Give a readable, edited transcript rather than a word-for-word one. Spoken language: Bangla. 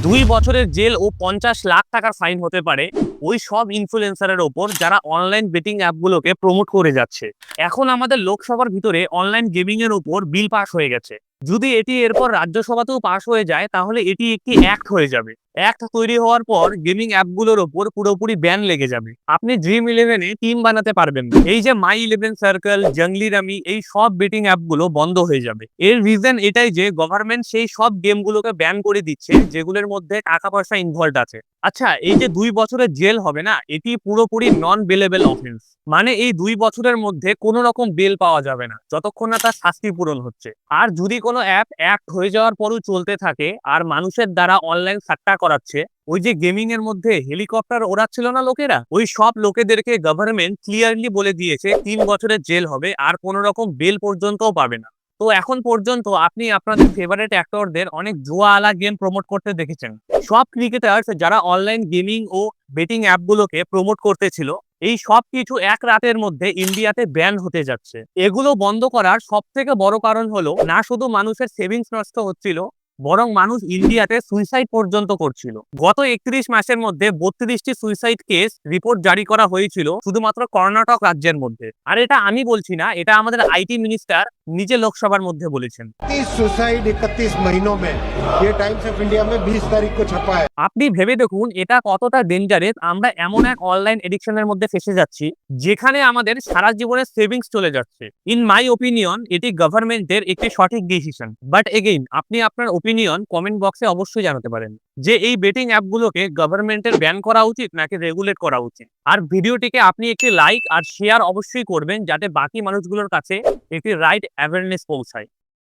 2 বছরের জেল ও 50 লাখ টাকার ফাইন হতে পারে ওই সব ইনফ্লুয়েন্সারের ওপর যারা অনলাইন বেটিং অ্যাপগুলোকে প্রমোট করে যাচ্ছে। এখন আমাদের লোকসভার ভিতরে অনলাইন গেমিং এর উপর বিল পাস হয়ে গেছে। যদি এটি এরপর রাজ্যসভাতেও পাস হয়ে যায় তাহলে এটি একটি অ্যাক্ট হয়ে যাবে। অ্যাক্ট তৈরি হওয়ার পর গেমিং অ্যাপগুলোর ওপর পুরোপুরি ব্যান লেগে যাবে। আপনি ড্রিম ইলেভেনে টিম বানাতে পারবেন না। এই যে My Eleven circle, Jongli rummy, এই সব বেটিং অ্যাপগুলো বন্ধ হয়ে যাবে। এর রিজন এটাই যে গভর্নমেন্ট সেই সব গেমগুলোকে ব্যান করে দিচ্ছে যেগুলোর মধ্যে টাকা পয়সা ইনভলভ আছে। আচ্ছা, এই যে 2 বছরের জেল হবে না, এটি পুরোপুরি নন বেলেবল অফেন্স। মানে এই 2 বছরের মধ্যে কোনো রকম বেল পাওয়া যাবে না যতক্ষণ না তার শাস্তি পূরণ হচ্ছে। আর যদি কোনো অ্যাপ অ্যাক্ট হয়ে যাওয়ার পরও চলতে থাকে আর মানুষের দ্বারা অনলাইন সাট্টা করাচ্ছে, ওই যে গেমিং এর মধ্যে হেলিকপ্টার ওড়াচ্ছিল না লোকেরা, ওই সব লোকেদেরকে গভর্নমেন্ট ক্লিয়ারলি বলে দিয়েছে 3 বছরের জেল হবে আর কোনো রকম বেল পর্যন্তও পাবে না। তো এখন পর্যন্ত আপনি আপনাদের ফেভারিট অ্যাক্টরদের অনেক জুয়া আলা গেম প্রমোট করতে দেখেছেন। সব ক্রিকেটার্স যারা অনলাইন গেমিং ও বেটিং অ্যাপগুলোকে প্রমোট করতেছিল, এই সব কিছু এক রাতের মধ্যে ইন্ডিয়াতে ব্যান হতে যাচ্ছে। এগুলো বন্ধ করার সব থেকে বড় কারণ হলো না শুধু মানুষের সেভিংস নষ্ট হচ্ছিল, বরং মানুষ ইন্ডিয়াতে সুইসাইড পর্যন্ত করছিল। গত 31 মাসের মধ্যে 32টি সুইসাইড কেস রিপোর্ট জারি করা হয়েছিল শুধুমাত্র কর্ণাটক রাজ্যের মধ্যে। আর এটা আমি বলছি না, এটা আমাদের আইটি মিনিস্টার নিজে লোকসভার মধ্যে বলেছেন। 30 सुसाइड 31 महीनों में ये टाइम्स ऑफ इंडिया में 20 तारीख को छपा है। আপনি ভেবে দেখুন এটা কতটা ডেঞ্জারাস। আমরা এমন এক অনলাইন এডিকশনের মধ্যে ফেসে যাচ্ছি যেখানে আমাদের সারা জীবনের সেভিংস চলে যাচ্ছে। ইন মাই ওপিনিয়ন এটি গভর্নমেন্টের একটি সঠিক ডিসিশন। বাট এগেইন আপনি আপনার ওপিনিয়ন কমেন্ট বক্সে অবশ্যই জানাতে পারেন যে এই বেটিং অ্যাপগুলোকে গভর্নমেন্টের ব্যান করা উচিত নাকি রেগুলেট করা উচিত। আর ভিডিওটিকে আপনি একটি লাইক আর শেয়ার অবশ্যই করবেন যাতে বাকি মানুষগুলোর কাছে একটি রাইট অ্যাওয়ারনেস পৌঁছায়।